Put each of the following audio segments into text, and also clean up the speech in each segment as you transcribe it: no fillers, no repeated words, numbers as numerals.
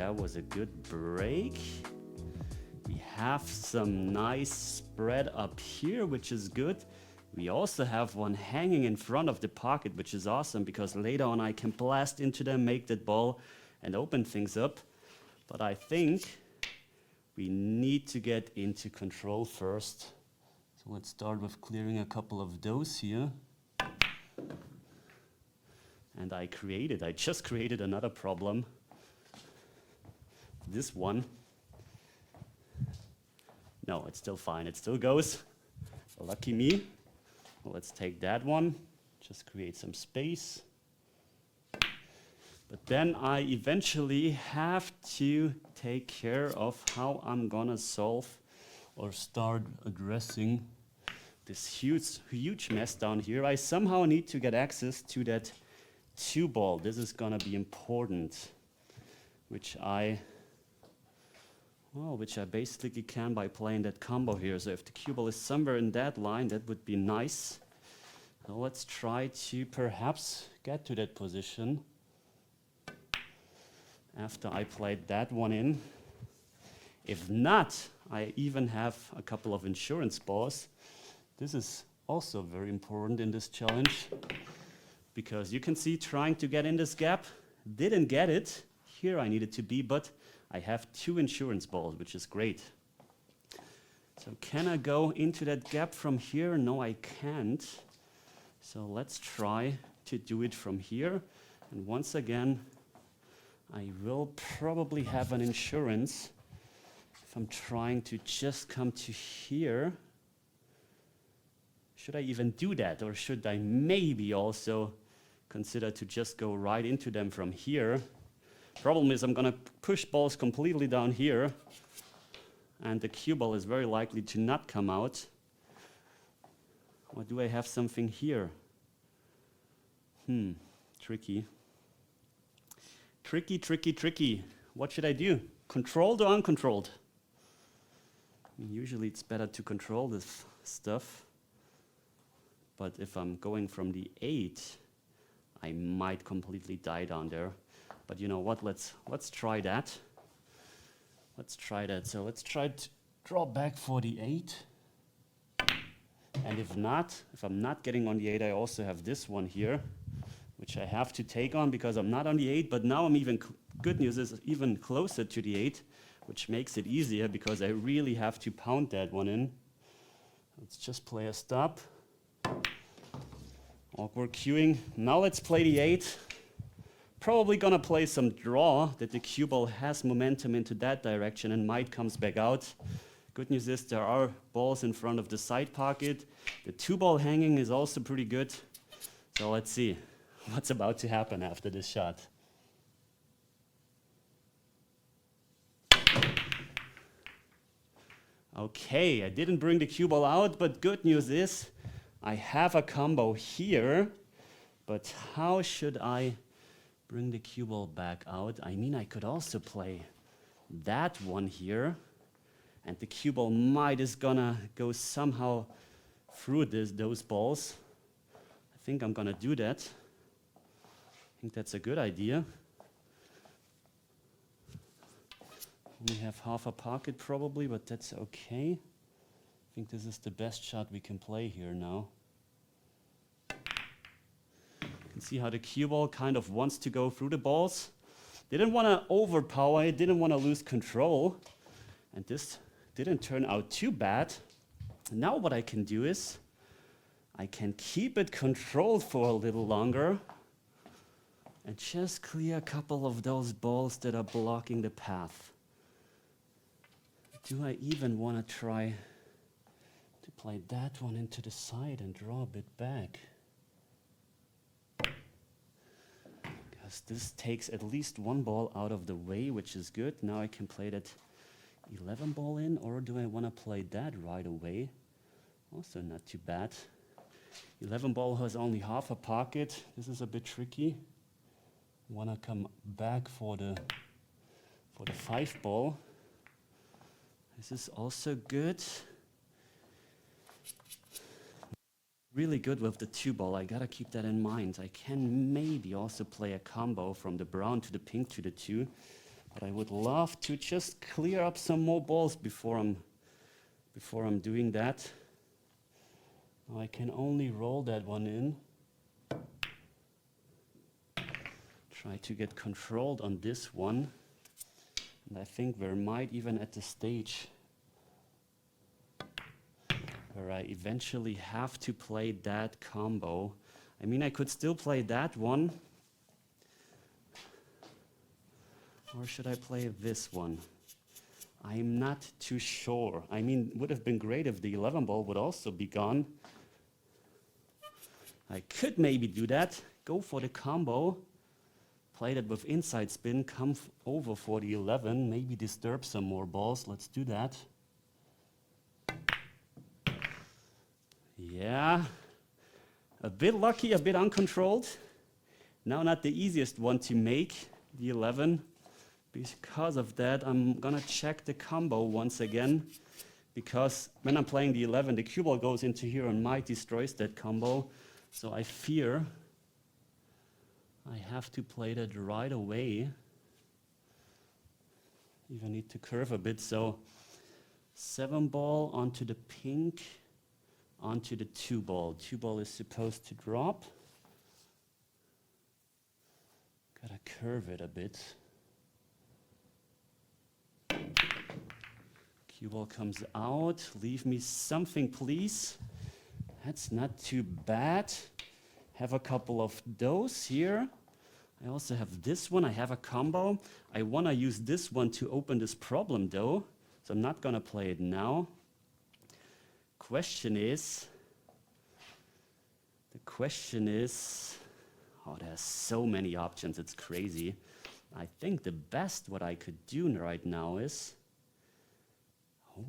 that was a good break. We have some nice spread up here, which is good. We also have one hanging in front of the pocket, which is awesome because later on I can blast into them, make that ball, and open things up. But I think we need to get into control first. So let's start with clearing a couple of those here. And I just created another problem. This one. No, it's still fine, it still goes. Lucky me. Well, let's take that one, just create some space. But then I eventually have to take care of how I'm gonna solve or start addressing this huge mess down here. I somehow need to get access to that 2-ball. This is gonna be important, which I basically can by playing that combo here. So if the cue ball is somewhere in that line, that would be nice. So let's try to perhaps get to that position after I played that one in. If not, I even have a couple of insurance balls. This is also very important in this challenge because you can see trying to get in this gap, didn't get it. Here I needed to be, but I have 2 insurance balls, which is great. So can I go into that gap from here? No, I can't. So let's try to do it from here. And once again, I will probably have an insurance if I'm trying to just come to here. Should I even do that? Or should I maybe also consider to just go right into them from here? Problem is I'm gonna push balls completely down here and the cue ball is very likely to not come out. Or do I have something here? Tricky. Tricky. What should I do? Controlled or uncontrolled? Usually it's better to control this stuff. But if I'm going from the 8, I might completely die down there. But you know what, let's try that. So let's try to draw back for the 8. And if I'm not getting on the 8, I also have this one here, which I have to take on because I'm not on the 8, but now I'm good news is even closer to the 8, which makes it easier because I really have to pound that one in. Let's just play a stop. Awkward cueing. Now let's play the 8. Probably gonna play some draw that the cue ball has momentum into that direction and might comes back out. Good news is there are balls in front of the side pocket. The 2-ball hanging is also pretty good. So let's see what's about to happen after this shot. Okay, I didn't bring the cue ball out, but good news is I have a combo here, but how should I bring the cue ball back out? I mean, I could also play that one here, and the cue ball is gonna go somehow through those balls. I think I'm gonna do that. I think that's a good idea. Only have half a pocket probably, but that's okay. I think this is the best shot we can play here now. See how the cue ball kind of wants to go through the balls. Didn't want to overpower it, didn't want to lose control. And this didn't turn out too bad. Now what I can do is I can keep it controlled for a little longer and just clear a couple of those balls that are blocking the path. Do I even want to try to play that one into the side and draw a bit back? This takes at least 1 ball out of the way, which is good. Now I can play that 11 ball in, or do I want to play that right away? Also not too bad. 11 ball has only half a pocket. This is a bit tricky. Want to come back for the 5 ball. This is also good. Really good with the 2 ball. I gotta keep that in mind. I can maybe also play a combo from the brown to the pink to the 2. But I would love to just clear up some more balls before I'm doing that. I can only roll that one in. Try to get controlled on this one. And I think we're might even at the stage where I eventually have to play that combo. I mean, I could still play that one. Or should I play this one? I'm not too sure. I mean, it would have been great if the 11 ball would also be gone. I could maybe do that. Go for the combo. Play that with inside spin. Come over for the 11. Maybe disturb some more balls. Let's do that. Yeah. A bit lucky, a bit uncontrolled. Now not the easiest one to make, the 11. Because of that, I'm gonna check the combo once again, because when I'm playing the 11, the cue ball goes into here and might destroys that combo. So I fear I have to play that right away. Even need to curve a bit. So 7 ball onto the pink, onto the 2 ball. 2 ball is supposed to drop. Gotta curve it a bit. Cue ball comes out. Leave me something, please. That's not too bad. Have a couple of those here. I also have this one. I have a combo. I want to use this one to open this problem, though. So I'm not going to play it now. The question is, oh, there's so many options. It's crazy. I think the best what I could do right now is,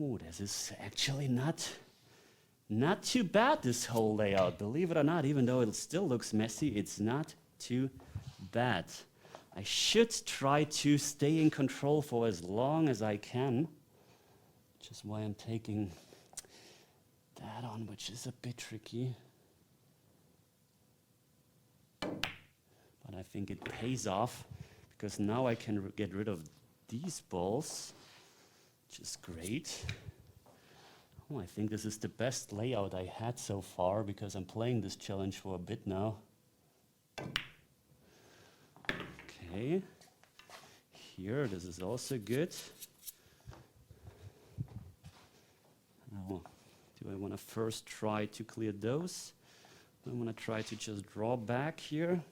oh, this is actually not too bad, this whole layout. Believe it or not, even though it still looks messy, it's not too bad. I should try to stay in control for as long as I can, which is why I'm taking that on, which is a bit tricky. But I think it pays off, because now I can get rid of these balls, which is great. Oh, I think this is the best layout I had so far, because I'm playing this challenge for a bit now. Okay. Here, this is also good. Now, do I want to first try to clear those? I want to try to just draw back here.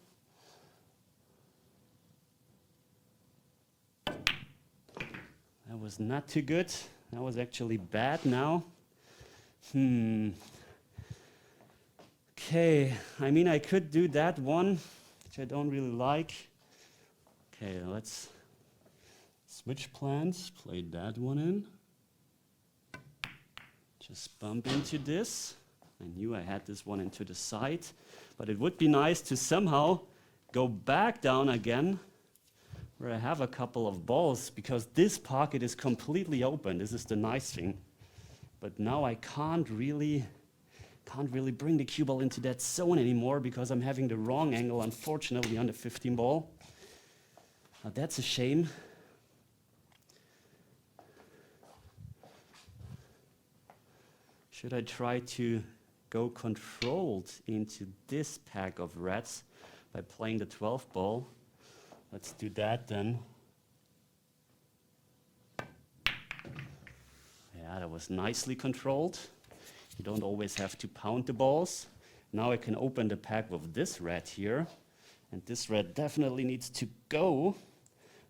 That was not too good. That was actually bad now. Okay, I mean, I could do that one, which I don't really like. Okay, let's switch plans, play that one in. Just bump into this. I knew I had this one into the side, but it would be nice to somehow go back down again, where I have a couple of balls, because this pocket is completely open. This is the nice thing. But now I can't really bring the cue ball into that zone anymore, because I'm having the wrong angle, unfortunately, on the 15 ball. Now that's a shame. Should I try to go controlled into this pack of reds by playing the 12 ball? Let's do that then. Yeah, that was nicely controlled. You don't always have to pound the balls. Now I can open the pack with this red here. And this red definitely needs to go,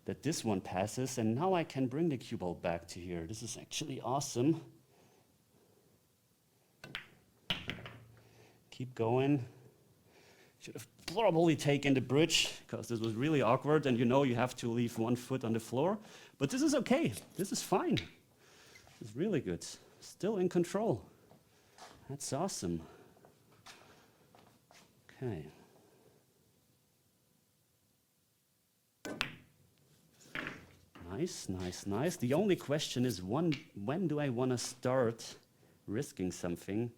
that this one passes. And now I can bring the cue ball back to here. This is actually awesome. Keep going. Should have probably taken the bridge, because this was really awkward, and you know you have to leave one foot on the floor. But this is okay. This is fine. This is really good. Still in control. That's awesome. Okay. Nice, nice, nice. The only question is, when do I want to start risking something?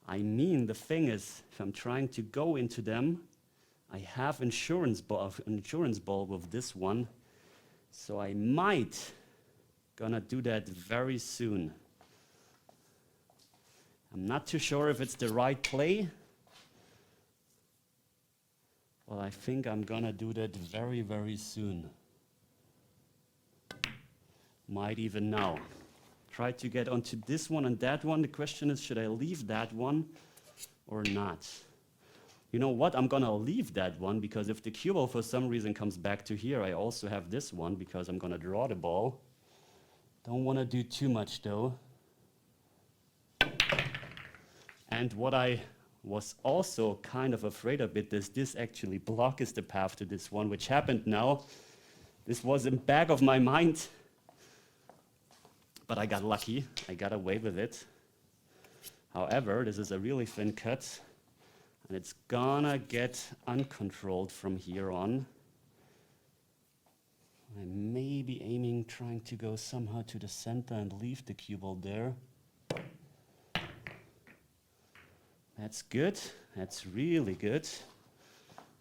I mean, the thing is, if I'm trying to go into them, I have insurance ball with this one. So I might gonna do that very soon. I'm not too sure if it's the right play. Well, I think I'm gonna do that very, very soon. Might even now. Try to get onto this one and that one. The question is, should I leave that one or not? You know what? I'm gonna leave that one because if the cue ball for some reason comes back to here, I also have this one because I'm gonna draw the ball. Don't wanna do too much though. And what I was also kind of afraid of it is this actually blocks the path to this one, which happened now. This was in back of my mind. But I got lucky, I got away with it. However, this is a really thin cut, and it's gonna get uncontrolled from here on. I may be aiming, trying to go somehow to the center and leave the cue ball there. That's good, that's really good.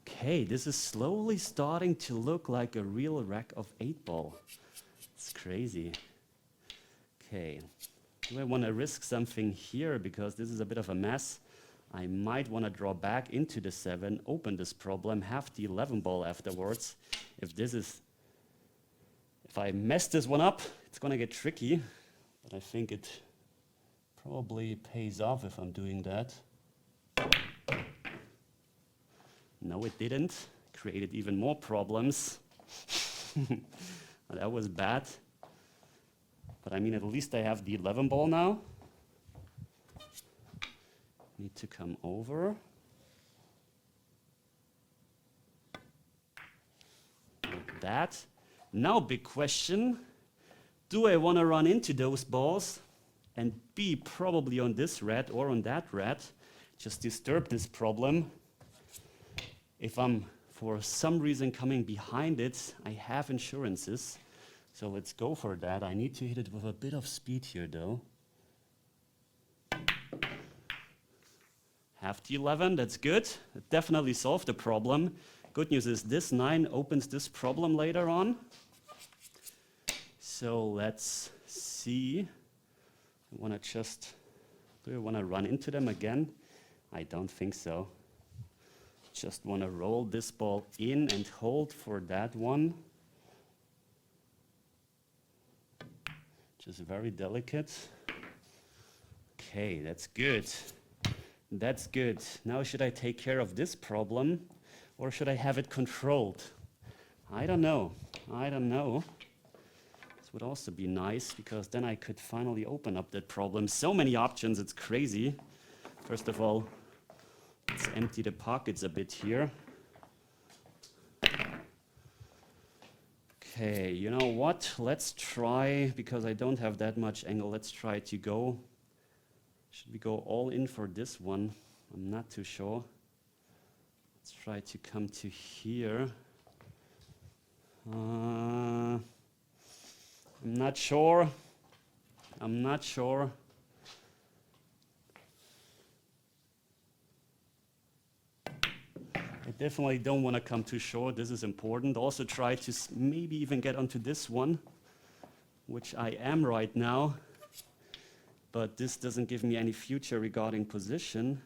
Okay, this is slowly starting to look like a real rack of 8-ball. It's crazy. Okay, do I want to risk something here because this is a bit of a mess? I might want to draw back into the 7, open this problem, have the 11-ball afterwards. If I mess this one up, it's going to get tricky, but I think it probably pays off if I'm doing that. No, it didn't. Created even more problems. That was bad. But I mean, at least I have the 11-ball now. Need to come over. Like that. Now, big question. Do I want to run into those balls and be probably on this red or on that red? Just disturb this problem. If I'm, for some reason, coming behind it, I have insurances. So let's go for that. I need to hit it with a bit of speed here, though. Have the 11, that's good. It definitely solved the problem. Good news is this 9 opens this problem later on. So let's see. Do I want to run into them again? I don't think so. Just want to roll this ball in and hold for that one. Just very delicate. Okay, that's good. That's good. Now should I take care of this problem or should I have it controlled? I don't know. This would also be nice because then I could finally open up that problem. So many options, it's crazy. First of all, let's empty the pockets a bit here. Okay, you know what? Let's try, because I don't have that much angle, let's try to go. Should we go all in for this one? I'm not too sure. Let's try to come to here. I'm not sure. I definitely don't want to come too short. This is important. Also try to maybe even get onto this one, which I am right now. But this doesn't give me any future regarding position.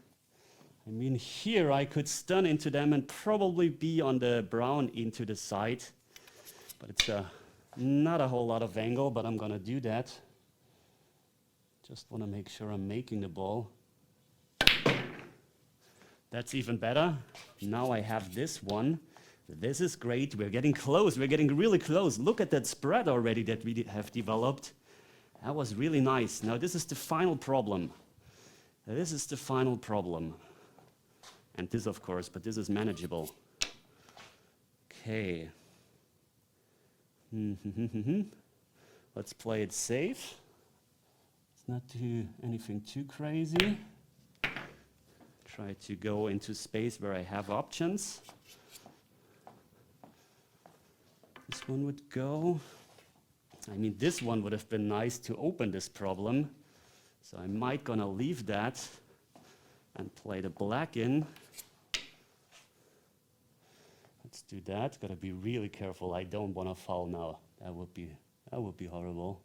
I mean, here I could stun into them and probably be on the brown into the side. But it's not a whole lot of angle, but I'm going to do that. Just want to make sure I'm making the ball. That's even better. Now I have this one. This is great. We're getting close. We're getting really close. Look at that spread already that we have developed. That was really nice. Now this is the final problem. And this, of course, but this is manageable. Okay. Let's play it safe. Let's not do anything too crazy. Try to go into space where I have options. This one would go. I mean, this one would have been nice to open this problem. So I might gonna leave that and play the black in. Let's do that. Gotta be really careful. I don't want to foul now. That would be horrible.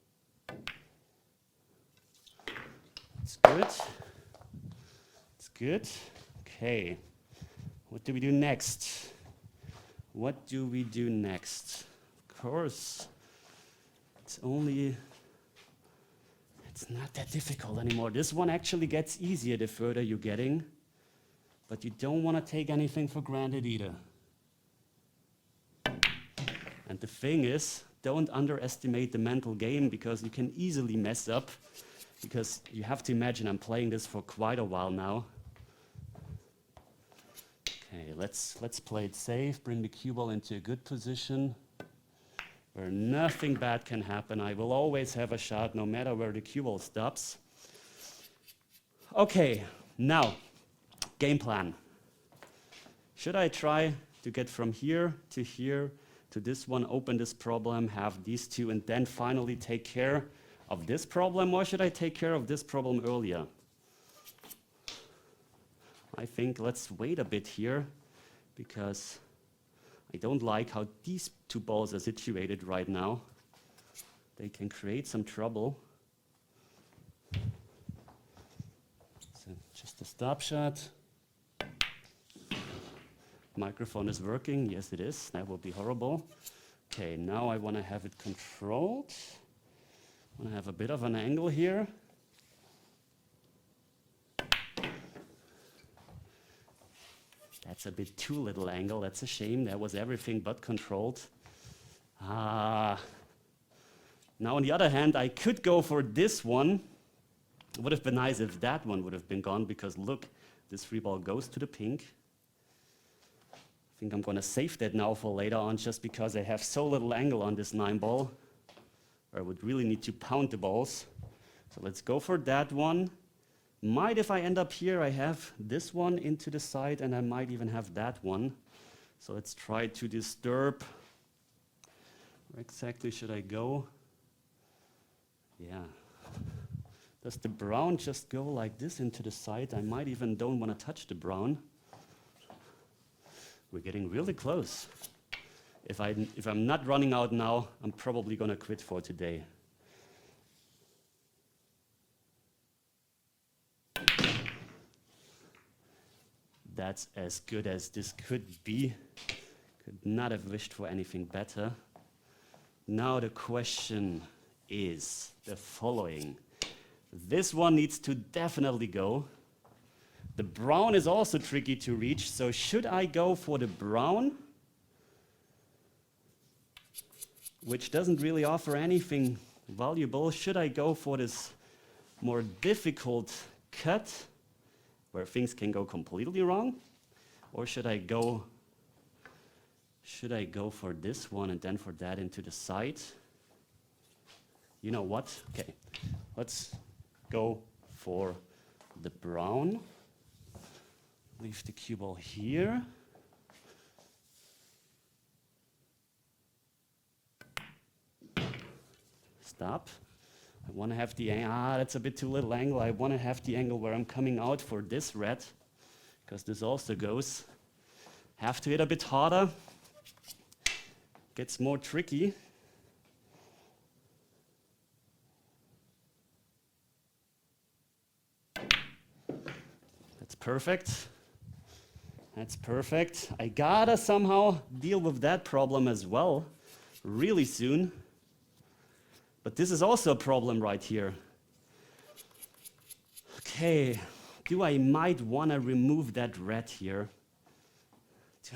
It's good. It's good. Okay. What do we do next? What do we do next? Of course, it's not that difficult anymore. This one actually gets easier the further you're getting, but you don't want to take anything for granted either. And the thing is, don't underestimate the mental game, because you can easily mess up, because you have to imagine I'm playing this for quite a while now. Okay, let's play it safe, bring the cue ball into a good position where nothing bad can happen. I will always have a shot no matter where the cue ball stops. Okay, now, game plan. Should I try to get from here to this one, open this problem, have these two, and then finally take care of this problem, or should I take care of this problem earlier? I think let's wait a bit here, because I don't like how these two balls are situated right now. They can create some trouble. So just a stop shot. Microphone is working. Yes, it is. That would be horrible. Okay, now I want to have it controlled. I want to have a bit of an angle here. That's a bit too little angle. That's a shame. That was everything but controlled. Now, on the other hand, I could go for this one. It would have been nice if that one would have been gone, because look, this free ball goes to the pink. I think I'm going to save that now for later on, just because I have so little angle on this 9 ball, where I would really need to pound the balls. So let's go for that one. Might, if I end up here, I have this one into the side, and I might even have that one. So let's try to disturb. Where exactly should I go? Yeah. Does the brown just go like this into the side? I might even don't want to touch the brown. We're getting really close. If I'm not running out now, I'm probably going to quit for today. That's as good as this could be. Could not have wished for anything better. Now the question is the following. This one needs to definitely go. The brown is also tricky to reach, so should I go for the brown, which doesn't really offer anything valuable? Should I go for this more difficult cut, where things can go completely wrong? Or should I go for this one and then for that into the side? You know what? Okay, let's go for the brown. Leave the cue ball here. Stop. I want to have the angle. That's a bit too little angle. I want to have the angle where I'm coming out for this red, because this also goes. Have to hit a bit harder. Gets more tricky. That's perfect. That's perfect. I gotta somehow deal with that problem as well, really soon. But this is also a problem right here. Okay, I might want to remove that red here.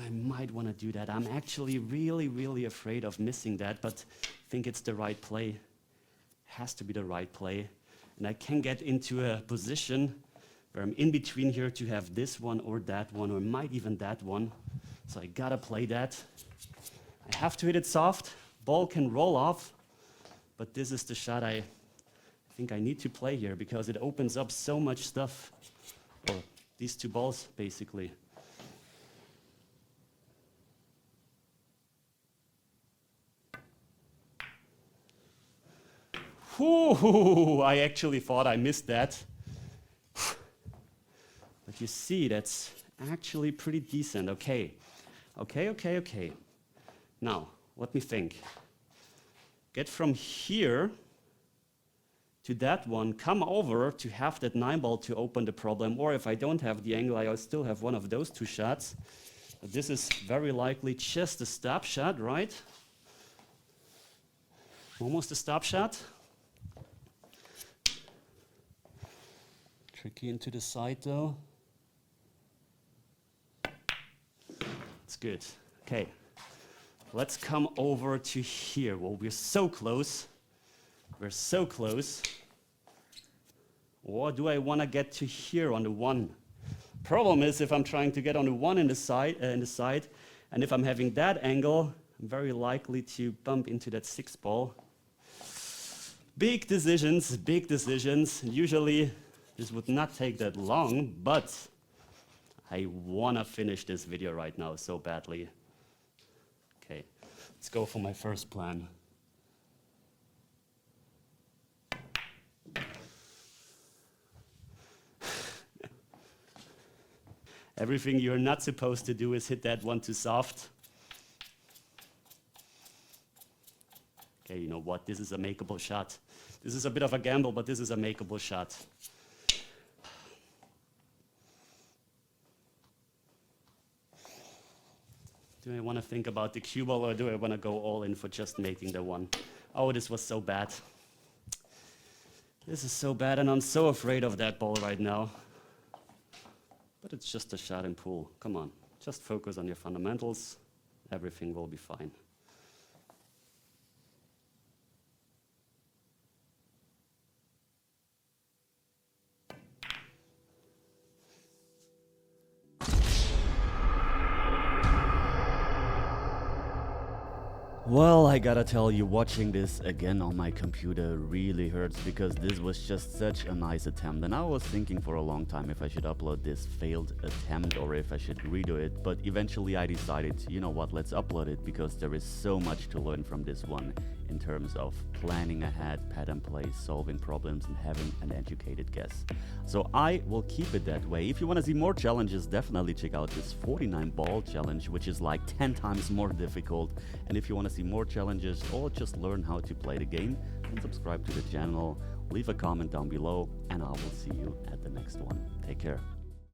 I might want to do that. I'm actually really, really afraid of missing that, but I think it's the right play. Has to be the right play. And I can get into a position where I'm in between here to have this one or that one, or might even that one. So I gotta play that. I have to hit it soft. Ball can roll off. But this is the shot I think I need to play here, because it opens up so much stuff. Or these two balls, basically. Whew, I actually thought I missed that. But you see, that's actually pretty decent. Okay, Okay, okay, okay. Now, let me think. Get from here to that one, come over to have that 9 ball to open the problem, or if I don't have the angle, I still have one of those 2 shots. But this is very likely just a stop shot, right? Almost a stop shot. Tricky into the side though. It's good. Okay. Let's come over to here. Well, we're so close. We're so close. Or do I want to get to here on the 1? Problem is, if I'm trying to get on the 1 in the side, and if I'm having that angle, I'm very likely to bump into that 6 ball. Big decisions, big decisions. Usually, this would not take that long, but I want to finish this video right now so badly. Okay, let's go for my first plan. Everything you're not supposed to do is hit that one too soft. Okay, you know what? This is a makeable shot. This is a bit of a gamble, but this is a makeable shot. Do I want to think about the cue ball, or do I want to go all in for just making the 1? Oh, this was so bad. This is so bad, and I'm so afraid of that ball right now. But it's just a shot and pool. Come on, just focus on your fundamentals. Everything will be fine. Well, I gotta tell you, watching this again on my computer really hurts, because this was just such a nice attempt, and I was thinking for a long time if I should upload this failed attempt or if I should redo it, but eventually I decided, you know what, let's upload it, because there is so much to learn from this one in terms of planning ahead, pattern play, solving problems, and having an educated guess. So I will keep it that way. If you want to see more challenges, definitely check out this 49 ball challenge, which is like 10 times more difficult. And if you want to see more challenges or just learn how to play the game, then subscribe to the channel, leave a comment down below, and I will see you at the next one. Take care.